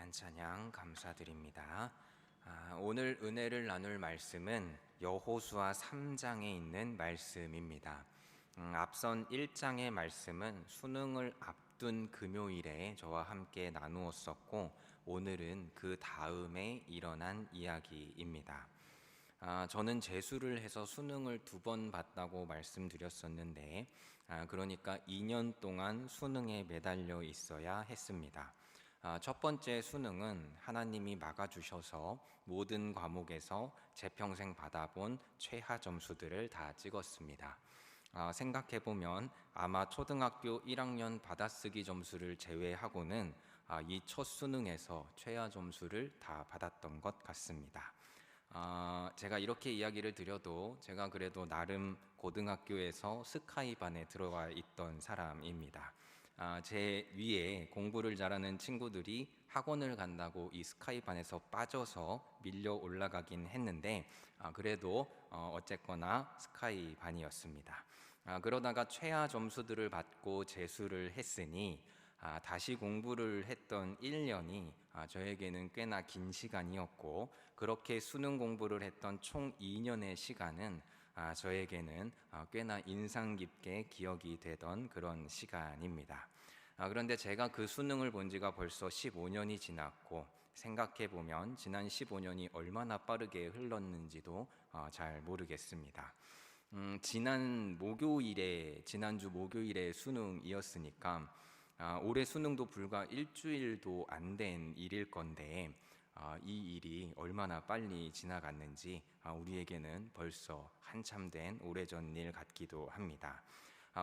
귀한 찬양 감사드립니다. 오늘 은혜를 나눌 말씀은 여호수아 3장에 있는 말씀입니다. 앞선 1장의 말씀은 수능을 앞둔 금요일에 저와 함께 나누었었고, 오늘은 그 다음에 일어난 이야기입니다. 저는 재수를 해서 수능을 2번 봤다고 말씀드렸었는데, 그러니까 2년 동안 수능에 매달려 있어야 했습니다. 첫 번째 수능은 하나님이 막아주셔서 모든 과목에서 제 평생 받아본 최하 점수들을 다 찍었습니다. 생각해보면 아마 초등학교 1학년 받아쓰기 점수를 제외하고는 이 첫 수능에서 최하 점수를 다 받았던 것 같습니다. 제가 이렇게 이야기를 드려도 제가 그래도 나름 고등학교에서 스카이반에 들어가 있던 사람입니다. 제 위에 공부를 잘하는 친구들이 학원을 간다고 이 스카이반에서 빠져서 밀려 올라가긴 했는데, 그래도 어쨌거나 스카이반이었습니다. 그러다가 최하 점수들을 받고 재수를 했으니 다시 공부를 했던 1년이 저에게는 꽤나 긴 시간이었고, 그렇게 수능 공부를 했던 총 2년의 시간은 저에게는 꽤나 인상 깊게 기억이 되던 그런 시간입니다. 그런데 제가 그 수능을 본 지가 벌써 15년이 지났고, 생각해보면 지난 15년이 얼마나 빠르게 흘렀는지도 잘 모르겠습니다. 지난주 목요일에 수능이었으니까 올해 수능도 불과 일주일도 안 된 일일 건데, 이 일이 얼마나 빨리 지나갔는지 우리에게는 벌써 한참 된 오래전 일 같기도 합니다.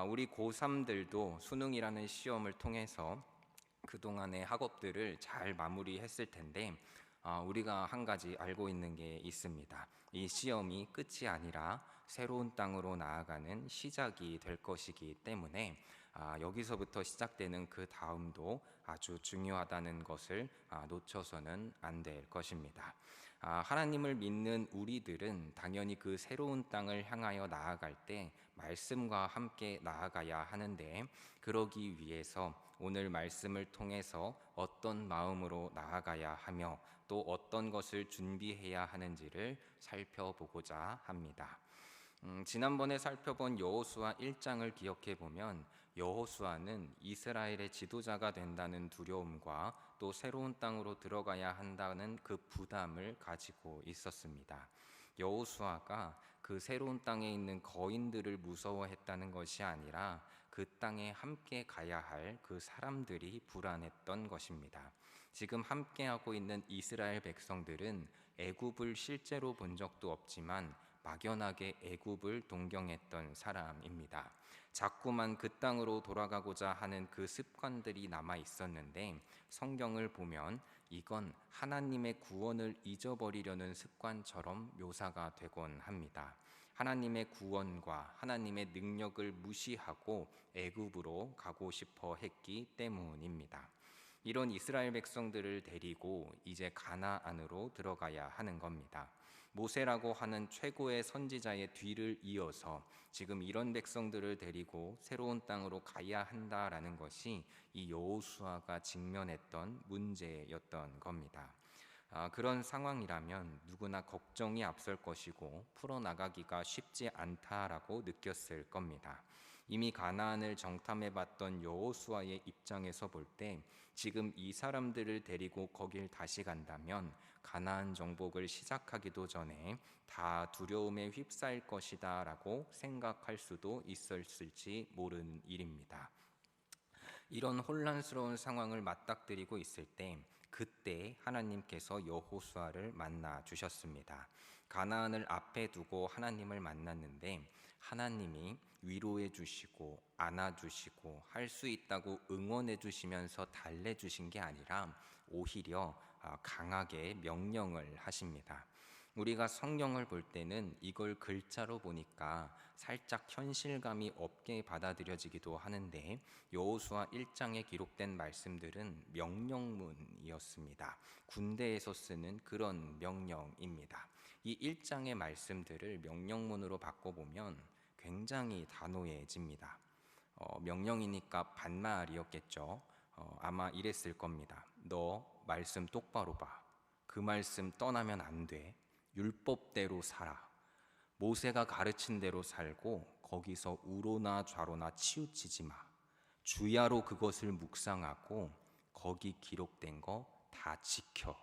우리 고3들도 수능이라는 시험을 통해서 그동안의 학업들을 잘 마무리했을 텐데, 우리가 한 가지 알고 있는 게 있습니다. 이 시험이 끝이 아니라 새로운 땅으로 나아가는 시작이 될 것이기 때문에 여기서부터 시작되는 그 다음도 아주 중요하다는 것을 놓쳐서는 안 될 것입니다. 하나님을 믿는 우리들은 당연히 그 새로운 땅을 향하여 나아갈 때 말씀과 함께 나아가야 하는데, 그러기 위해서 오늘 말씀을 통해서 어떤 마음으로 나아가야 하며 또 어떤 것을 준비해야 하는지를 살펴보고자 합니다. 지난번에 살펴본 여호수아 1장을 기억해 보면 여호수아는 이스라엘의 지도자가 된다는 두려움과 또 새로운 땅으로 들어가야 한다는 그 부담을 가지고 있었습니다. 여호수아가 그 새로운 땅에 있는 거인들을 무서워했다는 것이 아니라 그 땅에 함께 가야 할 그 사람들이 불안했던 것입니다. 지금 함께하고 있는 이스라엘 백성들은 애굽을 실제로 본 적도 없지만 막연하게 애굽을 동경했던 사람입니다. 자꾸만 그 땅으로 돌아가고자 하는 그 습관들이 남아 있었는데, 성경을 보면 이건 하나님의 구원을 잊어버리려는 습관처럼 묘사가 되곤 합니다. 하나님의 구원과 하나님의 능력을 무시하고 애굽으로 가고 싶어 했기 때문입니다. 이런 이스라엘 백성들을 데리고 이제 가나안으로 들어가야 하는 겁니다. 모세라고 하는 최고의 선지자의 뒤를 이어서 지금 이런 백성들을 데리고 새로운 땅으로 가야 한다라는 것이 이 여호수아가 직면했던 문제였던 겁니다. 그런 상황이라면 누구나 걱정이 앞설 것이고 풀어나가기가 쉽지 않다라고 느꼈을 겁니다. 이미 가나안을 정탐해봤던 여호수아의 입장에서 볼 때 지금 이 사람들을 데리고 거길 다시 간다면 가나안 정복을 시작하기도 전에 다 두려움에 휩싸일 것이다 라고 생각할 수도 있었을지 모르는 일입니다. 이런 혼란스러운 상황을 맞닥뜨리고 있을 때 그때 하나님께서 여호수아를 만나 주셨습니다. 가나안을 앞에 두고 하나님을 만났는데, 하나님이 위로해 주시고 안아 주시고 할 수 있다고 응원해 주시면서 달래 주신 게 아니라 오히려 강하게 명령을 하십니다. 우리가 성경을 볼 때는 이걸 글자로 보니까 살짝 현실감이 없게 받아들여지기도 하는데, 여호수아 1장에 기록된 말씀들은 명령문이었습니다. 군대에서 쓰는 그런 명령입니다. 이 1장의 말씀들을 명령문으로 바꿔보면 굉장히 단호해집니다. 명령이니까 반말이었겠죠. 아마 이랬을 겁니다. 너 말씀 똑바로 봐. 그 말씀 떠나면 안 돼. 율법대로 살아. 모세가 가르친 대로 살고 거기서 우로나 좌로나 치우치지 마. 주야로 그것을 묵상하고 거기 기록된 거 다 지켜.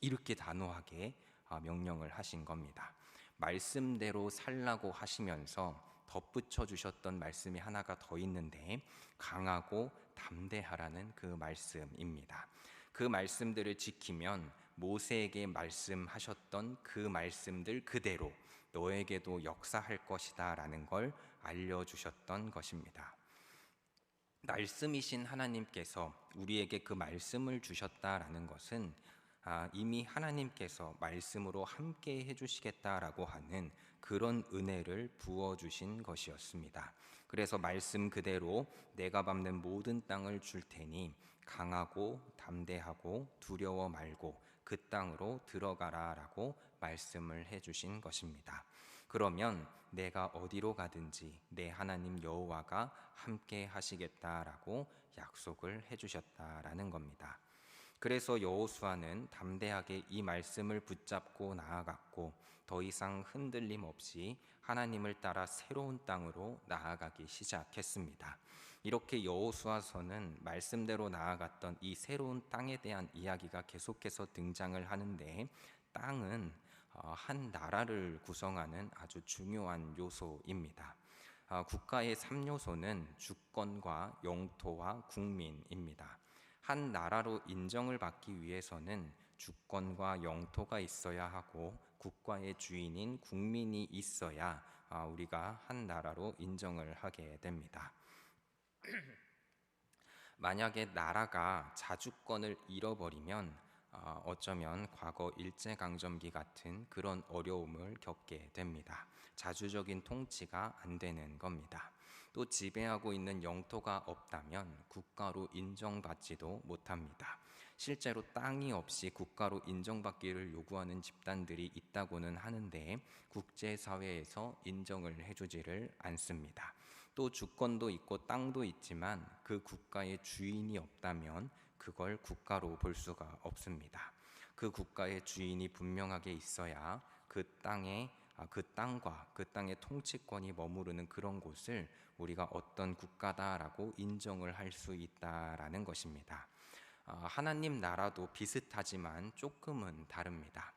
이렇게 단호하게 명령을 하신 겁니다. 말씀대로 살라고 하시면서 덧붙여 주셨던 말씀이 하나가 더 있는데 강하고 담대하라는 그 말씀입니다. 그 말씀들을 지키면 모세에게 말씀하셨던 그 말씀들 그대로 너에게도 역사할 것이다 라는 걸 알려주셨던 것입니다. 말씀이신 하나님께서 우리에게 그 말씀을 주셨다라는 것은 이미 하나님께서 말씀으로 함께 해주시겠다라고 하는 그런 은혜를 부어주신 것이었습니다. 그래서 말씀 그대로 내가 밟는 모든 땅을 줄 테니 강하고 담대하고 두려워 말고 그 땅으로 들어가라라고 말씀을 해주신 것입니다. 그러면 내가 어디로 가든지 내 하나님 여호와가 함께 하시겠다라고 약속을 해주셨다라는 겁니다. 그래서 여호수아는 담대하게 이 말씀을 붙잡고 나아갔고 더 이상 흔들림 없이 하나님을 따라 새로운 땅으로 나아가기 시작했습니다. 이렇게 여호수아서는 말씀대로 나아갔던 이 새로운 땅에 대한 이야기가 계속해서 등장을 하는데 땅은 한 나라를 구성하는 아주 중요한 요소입니다. 국가의 3요소는 주권과 영토와 국민입니다. 한 나라로 인정을 받기 위해서는 주권과 영토가 있어야 하고 국가의 주인인 국민이 있어야 우리가 한 나라로 인정을 하게 됩니다. 만약에 나라가 자주권을 잃어버리면 어쩌면 과거 일제강점기 같은 그런 어려움을 겪게 됩니다. 자주적인 통치가 안 되는 겁니다. 또 지배하고 있는 영토가 없다면 국가로 인정받지도 못합니다. 실제로 땅이 없이 국가로 인정받기를 요구하는 집단들이 있다고는 하는데 국제사회에서 인정을 해주지를 않습니다. 또 주권도 있고 땅도 있지만 그 국가의 주인이 없다면 그걸 국가로 볼 수가 없습니다. 그 국가의 주인이 분명하게 있어야 그 땅과 그 땅의 통치권이 머무르는 그런 곳을 우리가 어떤 국가다라고 인정을 할 수 있다라는 것입니다. 하나님 나라도 비슷하지만 조금은 다릅니다.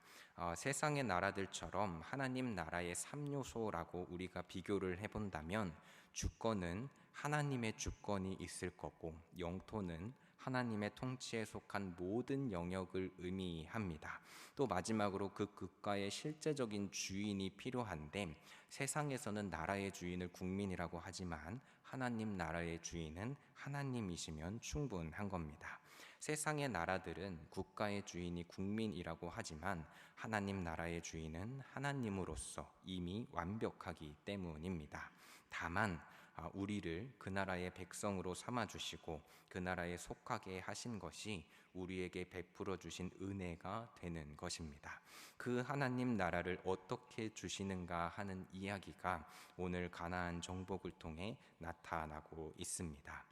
세상의 나라들처럼 하나님 나라의 3요소라고 우리가 비교를 해본다면 주권은 하나님의 주권이 있을 거고 영토는 하나님의 통치에 속한 모든 영역을 의미합니다. 또 마지막으로 그 국가의 실제적인 주인이 필요한데 세상에서는 나라의 주인을 국민이라고 하지만 하나님 나라의 주인은 하나님이시면 충분한 겁니다. 세상의 나라들은 국가의 주인이 국민이라고 하지만 하나님 나라의 주인은 하나님으로서 이미 완벽하기 때문입니다. 다만 우리를 그 나라의 백성으로 삼아주시고 그 나라에 속하게 하신 것이 우리에게 베풀어 주신 은혜가 되는 것입니다. 그 하나님 나라를 어떻게 주시는가 하는 이야기가 오늘 가나안 정복을 통해 나타나고 있습니다.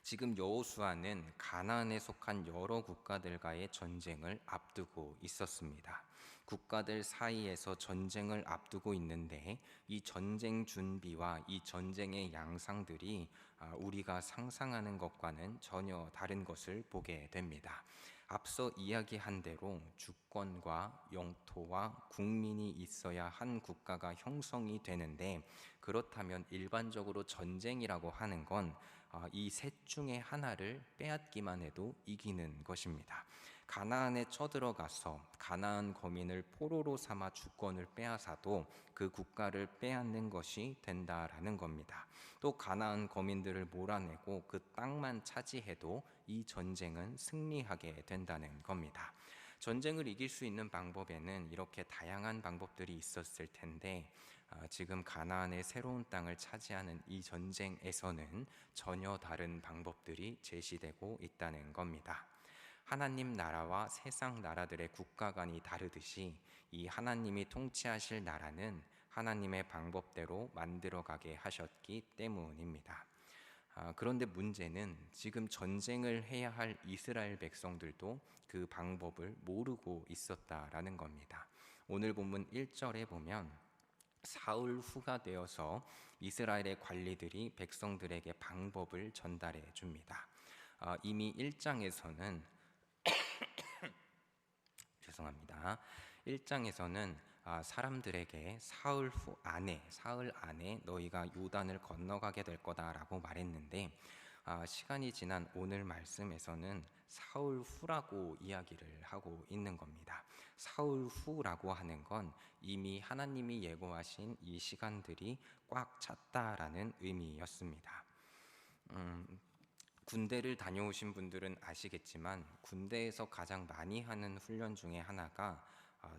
지금 여호수아는 가나안에 속한 여러 국가들과의 전쟁을 앞두고 있었습니다. 국가들 사이에서 전쟁을 앞두고 있는데 이 전쟁 준비와 이 전쟁의 양상들이 우리가 상상하는 것과는 전혀 다른 것을 보게 됩니다. 앞서 이야기한 대로 주권과 영토와 국민이 있어야 한 국가가 형성이 되는데 그렇다면 일반적으로 전쟁이라고 하는 건 이 셋 중에 하나를 빼앗기만 해도 이기는 것입니다. 가나안에 쳐들어가서 가나안 거민을 포로로 삼아 주권을 빼앗아도 그 국가를 빼앗는 것이 된다라는 겁니다. 또 가나안 거민들을 몰아내고 그 땅만 차지해도 이 전쟁은 승리하게 된다는 겁니다. 전쟁을 이길 수 있는 방법에는 이렇게 다양한 방법들이 있었을 텐데 지금 가나안의 새로운 땅을 차지하는 이 전쟁에서는 전혀 다른 방법들이 제시되고 있다는 겁니다. 하나님 나라와 세상 나라들의 국가관이 다르듯이 이 하나님이 통치하실 나라는 하나님의 방법대로 만들어가게 하셨기 때문입니다. 그런데 문제는 지금 전쟁을 해야 할 이스라엘 백성들도 그 방법을 모르고 있었다라는 겁니다. 오늘 본문 1절에 보면 사울 후가 되어서 이스라엘의 관리들이 백성들에게 방법을 전달해 줍니다. 이미 1장에서는 죄송합니다. 1장에서는 사람들에게 사흘 안에 너희가 요단을 건너가게 될 거다라고 말했는데, 시간이 지난 오늘 말씀에서는 사흘 후라고 이야기를 하고 있는 겁니다. 사흘 후라고 하는 건 이미 하나님이 예고하신 이 시간들이 꽉 찼다라는 의미였습니다. 군대를 다녀오신 분들은 아시겠지만 군대에서 가장 많이 하는 훈련 중에 하나가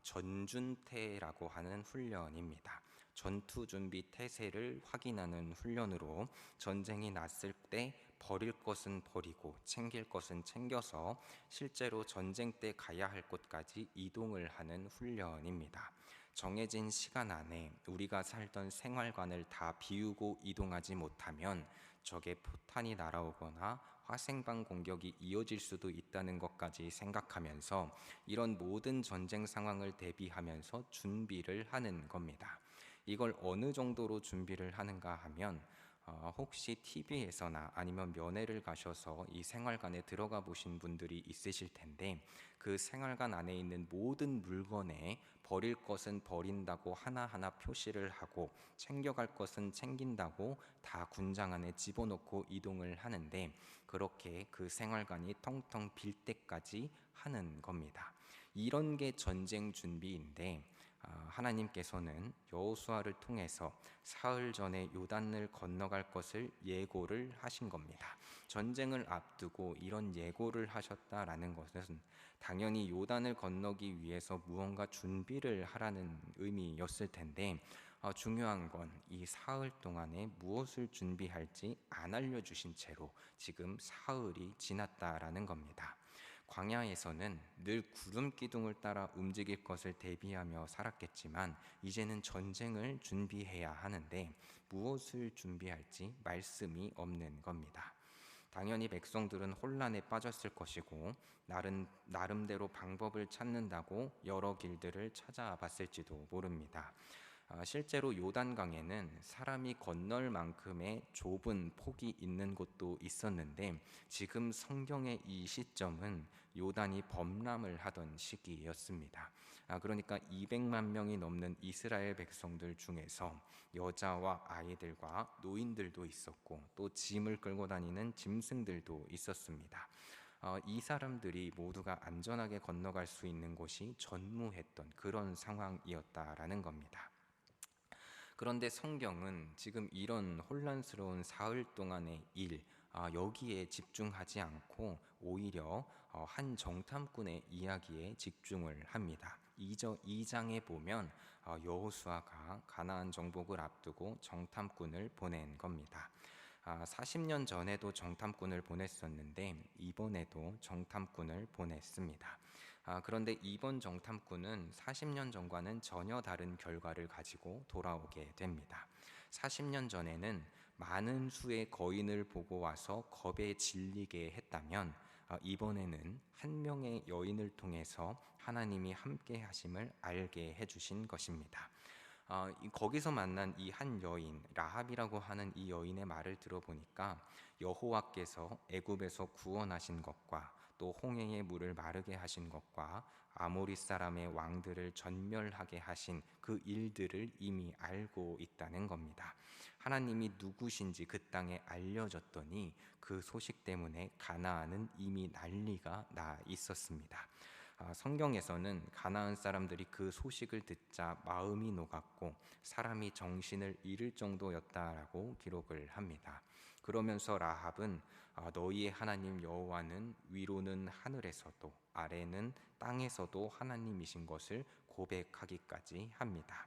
전준태라고 하는 훈련입니다. 전투 준비 태세를 확인하는 훈련으로 전쟁이 났을 때 버릴 것은 버리고 챙길 것은 챙겨서 실제로 전쟁 때 가야 할 곳까지 이동을 하는 훈련입니다. 정해진 시간 안에 우리가 살던 생활관을 다 비우고 이동하지 못하면 적의 포탄이 날아오거나 화생방 공격이 이어질 수도 있다는 것까지 생각하면서 이런 모든 전쟁 상황을 대비하면서 준비를 하는 겁니다. 이걸 어느 정도로 준비를 하는가 하면 혹시 TV에서나 아니면 면회를 가셔서 이 생활관에 들어가 보신 분들이 있으실 텐데, 그 생활관 안에 있는 모든 물건에 버릴 것은 버린다고 하나하나 표시를 하고 챙겨갈 것은 챙긴다고 다 군장 안에 집어넣고 이동을 하는데, 그렇게 그 생활관이 텅텅 빌 때까지 하는 겁니다. 이런 게 전쟁 준비인데, 하나님께서는 여호수아를 통해서 사흘 전에 요단을 건너갈 것을 예고를 하신 겁니다. 전쟁을 앞두고 이런 예고를 하셨다라는 것은 당연히 요단을 건너기 위해서 무언가 준비를 하라는 의미였을 텐데, 중요한 건 이 사흘 동안에 무엇을 준비할지 안 알려주신 채로 지금 사흘이 지났다라는 겁니다. 광야에서는 늘 구름 기둥을 따라 움직일 것을 대비하며 살았겠지만 이제는 전쟁을 준비해야 하는데 무엇을 준비할지 말씀이 없는 겁니다. 당연히 백성들은 혼란에 빠졌을 것이고 나름대로 방법을 찾는다고 여러 길들을 찾아봤을지도 모릅니다. 실제로 요단강에는 사람이 건널 만큼의 좁은 폭이 있는 곳도 있었는데, 지금 성경의 이 시점은 요단이 범람을 하던 시기였습니다. 그러니까 200만 명이 넘는 이스라엘 백성들 중에서 여자와 아이들과 노인들도 있었고 또 짐을 끌고 다니는 짐승들도 있었습니다. 이 사람들이 모두가 안전하게 건너갈 수 있는 곳이 전무했던 그런 상황이었다라는 겁니다. 그런데 성경은 지금 이런 혼란스러운 사흘 동안의 일, 여기에 집중하지 않고 오히려 한 정탐꾼의 이야기에 집중을 합니다. 2장에 보면 여호수아가 가나안 정복을 앞두고 정탐꾼을 보낸 겁니다. 40년 전에도 정탐꾼을 보냈었는데 이번에도 정탐꾼을 보냈습니다. 그런데 이번 정탐꾼은 40년 전과는 전혀 다른 결과를 가지고 돌아오게 됩니다. 40년 전에는 많은 수의 거인을 보고 와서 겁에 질리게 했다면, 이번에는 한 명의 여인을 통해서 하나님이 함께 하심을 알게 해주신 것입니다. 거기서 만난 이 한 여인 라합이라고 하는 이 여인의 말을 들어보니까 여호와께서 애굽에서 구원하신 것과 또 홍해의 물을 마르게 하신 것과 아모리 사람의 왕들을 전멸하게 하신 그 일들을 이미 알고 있다는 겁니다. 하나님이 누구신지 그 땅에 알려졌더니 그 소식 때문에 가나안은 이미 난리가 나 있었습니다. 성경에서는 가나안 사람들이 그 소식을 듣자 마음이 녹았고 사람이 정신을 잃을 정도였다라고 기록을 합니다. 그러면서 라합은 너희의 하나님 여호와는 위로는 하늘에서도 아래는 땅에서도 하나님이신 것을 고백하기까지 합니다.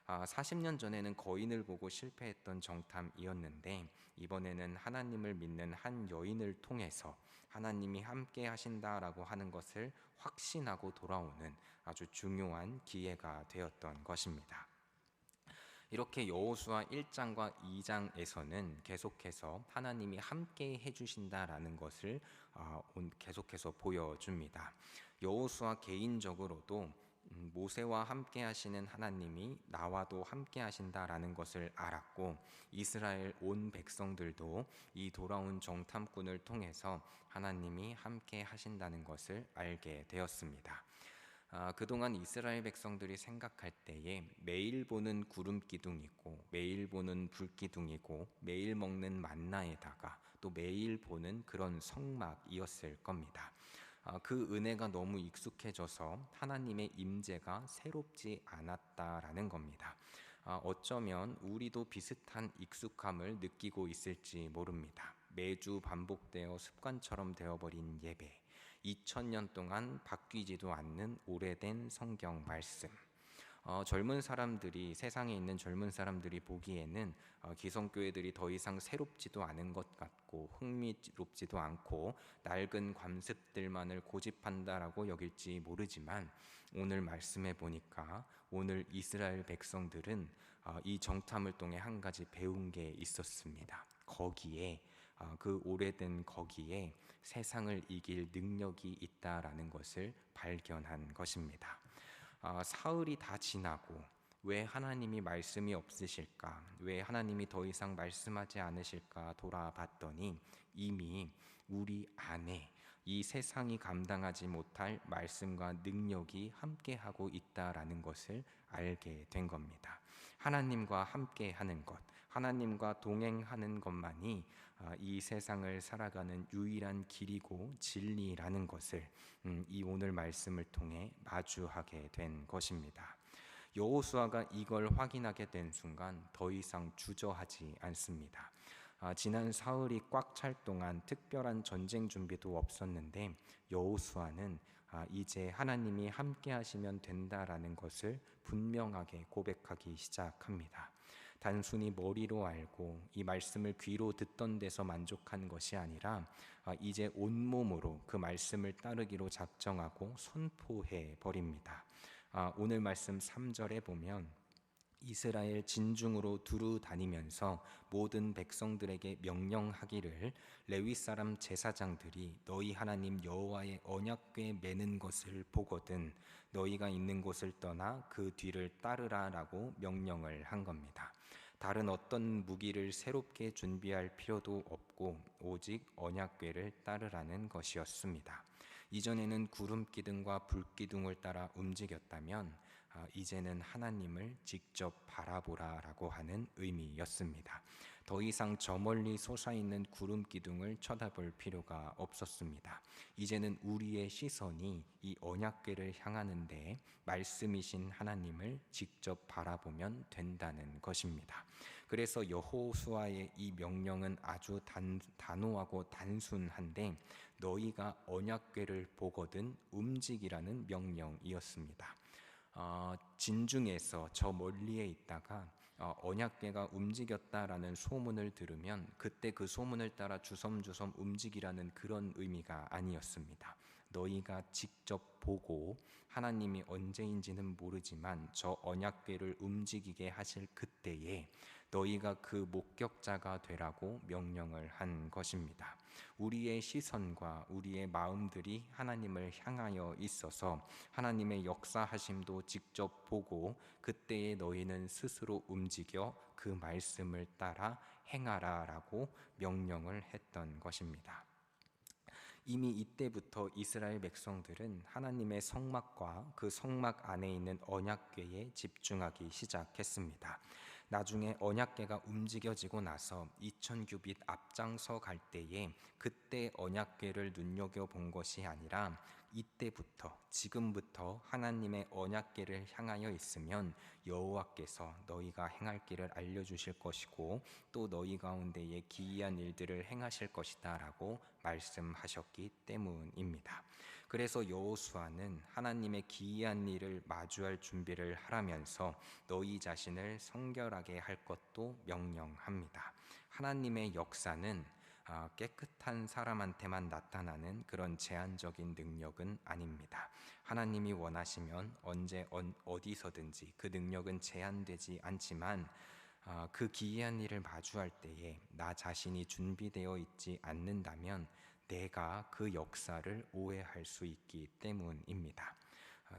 40년 전에는 거인을 보고 실패했던 정탐이었는데 이번에는 하나님을 믿는 한 여인을 통해서 하나님이 함께 하신다라고 하는 것을 확신하고 돌아오는 아주 중요한 기회가 되었던 것입니다. 이렇게 여호수아 1장과 2장에서는 계속해서 하나님이 함께 해주신다라는 것을 계속해서 보여줍니다. 여호수아 개인적으로도 모세와 함께 하시는 하나님이 나와도 함께 하신다라는 것을 알았고, 이스라엘 온 백성들도 이 돌아온 정탐꾼을 통해서 하나님이 함께 하신다는 것을 알게 되었습니다. 그동안 이스라엘 백성들이 생각할 때에 매일 보는 구름 기둥이고 매일 보는 불 기둥이고 매일 먹는 만나에다가 또 매일 보는 그런 성막이었을 겁니다. 그 은혜가 너무 익숙해져서 하나님의 임재가 새롭지 않았다라는 겁니다. 어쩌면 우리도 비슷한 익숙함을 느끼고 있을지 모릅니다. 매주 반복되어 습관처럼 되어버린 예배, 2000년 동안 바뀌지도 않는 오래된 성경 말씀. 젊은 사람들이, 세상에 있는 젊은 사람들이 보기에는 기성교회들이 더 이상 새롭지도 않은 것 같고 흥미롭지도 않고 낡은 관습들만을 고집한다라고 여길지 모르지만, 오늘 말씀해 보니까 오늘 이스라엘 백성들은 이 정탐을 통해 한 가지 배운 게 있었습니다. 거기에 그 오래된 거기에 세상을 이길 능력이 있다라는 것을 발견한 것입니다. 사흘이 다 지나고 왜 하나님이 말씀이 없으실까? 왜 하나님이 더 이상 말씀하지 않으실까 돌아봤더니 이미 우리 안에 이 세상이 감당하지 못할 말씀과 능력이 함께하고 있다라는 것을 알게 된 겁니다. 하나님과 함께하는 것, 하나님과 동행하는 것만이 이 세상을 살아가는 유일한 길이고 진리라는 것을 이 오늘 말씀을 통해 마주하게 된 것입니다. 여호수아가 이걸 확인하게 된 순간 더 이상 주저하지 않습니다. 지난 사흘이 꽉 찰 동안 특별한 전쟁 준비도 없었는데 여호수아는 이제 하나님이 함께 하시면 된다라는 것을 분명하게 고백하기 시작합니다. 단순히 머리로 알고 이 말씀을 귀로 듣던 데서 만족한 것이 아니라 이제 온몸으로 그 말씀을 따르기로 작정하고 선포해 버립니다. 오늘 말씀 3절에 보면 이스라엘 진중으로 두루 다니면서 모든 백성들에게 명령하기를 레위 사람 제사장들이 너희 하나님 여호와의 언약궤 매는 것을 보거든 너희가 있는 곳을 떠나 그 뒤를 따르라라고 명령을 한 겁니다. 다른 어떤 무기를 새롭게 준비할 필요도 없고 오직 언약궤를 따르라는 것이었습니다. 이전에는 구름 기둥과 불 기둥을 따라 움직였다면 이제는 하나님을 직접 바라보라라고 하는 의미였습니다. 더 이상 저 멀리 솟아있는 구름 기둥을 쳐다볼 필요가 없었습니다. 이제는 우리의 시선이 이 언약궤를 향하는데 말씀이신 하나님을 직접 바라보면 된다는 것입니다. 그래서 여호수아의 이 명령은 아주 단호하고 단순한데 너희가 언약궤를 보거든 움직이라는 명령이었습니다. 진중에서 저 멀리에 있다가 언약궤가 움직였다라는 소문을 들으면 그때 그 소문을 따라 주섬주섬 움직이라는 그런 의미가 아니었습니다. 너희가 직접 보고 하나님이 언제인지는 모르지만 저 언약궤를 움직이게 하실 그때에 너희가 그 목격자가 되라고 명령을 한 것입니다. 우리의 시선과 우리의 마음들이 하나님을 향하여 있어서 하나님의 역사하심도 직접 보고 그때에 너희는 스스로 움직여 그 말씀을 따라 행하라라고 명령을 했던 것입니다. 이미 이때부터 이스라엘 백성들은 하나님의 성막과 그 성막 안에 있는 언약궤에 집중하기 시작했습니다. 나중에 언약궤가 움직여지고 나서 2000규빗 앞장서 갈 때에 그때 언약궤를 눈여겨본 것이 아니라 이때부터 지금부터 하나님의 언약궤를 향하여 있으면 여호와께서 너희가 행할 길을 알려주실 것이고 또 너희 가운데에 기이한 일들을 행하실 것이다 라고 말씀하셨기 때문입니다. 그래서 여호수아는 하나님의 기이한 일을 마주할 준비를 하라면서 너희 자신을 성결하게 할 것도 명령합니다. 하나님의 역사는 깨끗한 사람한테만 나타나는 그런 제한적인 능력은 아닙니다. 하나님이 원하시면 언제 어디서든지 그 능력은 제한되지 않지만 그 기이한 일을 마주할 때에 나 자신이 준비되어 있지 않는다면 내가 그 역사를 오해할 수 있기 때문입니다.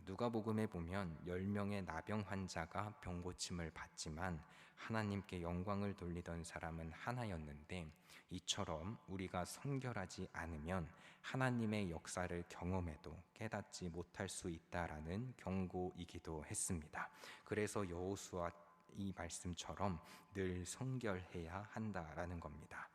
누가복음에 보면 10명의 나병 환자가 병 고침을 받지만 하나님께 영광을 돌리던 사람은 하나였는데, 이처럼 우리가 성결하지 않으면 하나님의 역사를 경험해도 깨닫지 못할 수 있다라는 경고이기도 했습니다. 그래서 여호수아 이 말씀처럼 늘 성결해야 한다라는 겁니다.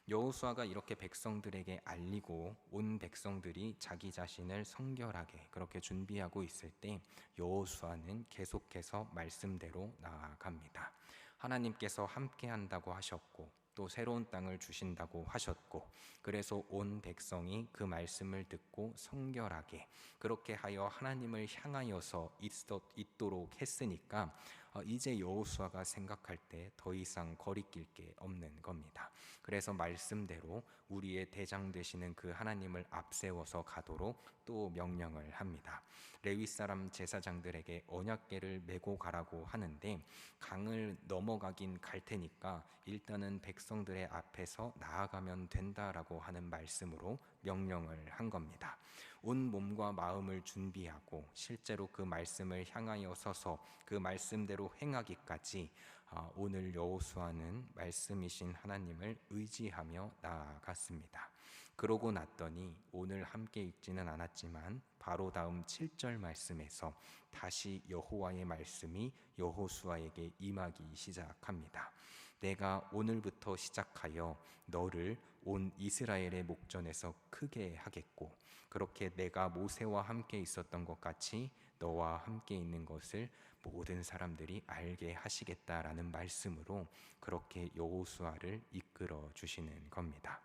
여호수아가 이렇게 백성들에게 알리고 온 백성들이 자기 자신을 성결하게 그렇게 준비하고 있을 때 여호수아는 계속해서 말씀대로 나아갑니다. 하나님께서 함께 한다고 하셨고 또 새로운 땅을 주신다고 하셨고, 그래서 온 백성이 그 말씀을 듣고 성결하게 그렇게 하여 하나님을 향하여서 있도록 했으니까 이제 여호수아가 생각할 때 더 이상 거리낄 게 없는 겁니다. 그래서 말씀대로 우리의 대장 되시는 그 하나님을 앞세워서 가도록 또 명령을 합니다. 레위 사람 제사장들에게 언약궤를 메고 가라고 하는데, 강을 넘어가긴 갈 테니까 일단은 백성들의 앞에서 나아가면 된다라고 하는 말씀으로 명령을 한 겁니다. 온 몸과 마음을 준비하고 실제로 그 말씀을 향하여 서서 그 말씀대로 행하기까지 오늘 여호수아는 말씀이신 하나님을 의지하며 나아갔습니다. 그러고 났더니 오늘 함께 읽지는 않았지만 바로 다음 7절 말씀에서 다시 여호와의 말씀이 여호수아에게 임하기 시작합니다. 내가 오늘부터 시작하여 너를 온 이스라엘의 목전에서 크게 하겠고, 그렇게 내가 모세와 함께 있었던 것 같이 너와 함께 있는 것을 모든 사람들이 알게 하시겠다라는 말씀으로 그렇게 여호수아를 이끌어 주시는 겁니다.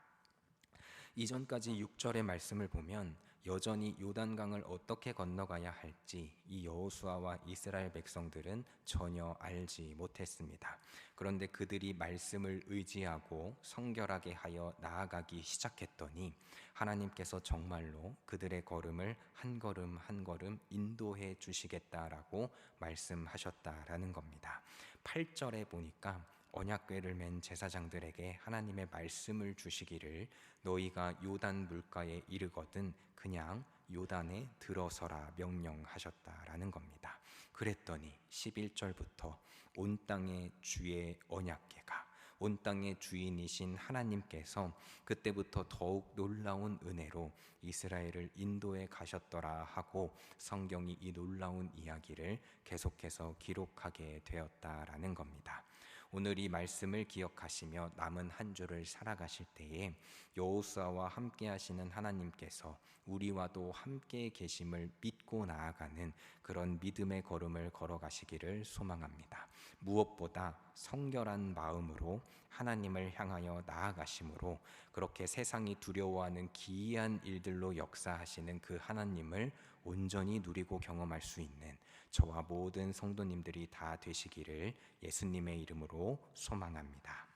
이전까지 6절의 말씀을 보면 여전히 요단강을 어떻게 건너가야 할지 이 여호수아와 이스라엘 백성들은 전혀 알지 못했습니다. 그런데 그들이 말씀을 의지하고 성결하게 하여 나아가기 시작했더니 하나님께서 정말로 그들의 걸음을 한 걸음 한 걸음 인도해 주시겠다라고 말씀하셨다라는 겁니다. 8절에 보니까 언약궤를 맨 제사장들에게 하나님의 말씀을 주시기를 너희가 요단 물가에 이르거든 그냥 요단에 들어서라 명령하셨다라는 겁니다. 그랬더니 11절부터 온 땅의 주의 언약궤가, 온 땅의 주인이신 하나님께서 그때부터 더욱 놀라운 은혜로 이스라엘을 인도해 가셨더라 하고 성경이 이 놀라운 이야기를 계속해서 기록하게 되었다라는 겁니다. 오늘 이 말씀을 기억하시며 남은 한 주를 살아가실 때에 여호수아와 함께 하시는 하나님께서 우리와도 함께 계심을 믿고 나아가는 그런 믿음의 걸음을 걸어가시기를 소망합니다. 무엇보다 성결한 마음으로 하나님을 향하여 나아가심으로 그렇게 세상이 두려워하는 기이한 일들로 역사하시는 그 하나님을 온전히 누리고 경험할 수 있는 저와 모든 성도님들이 다 되시기를 예수님의 이름으로 소망합니다.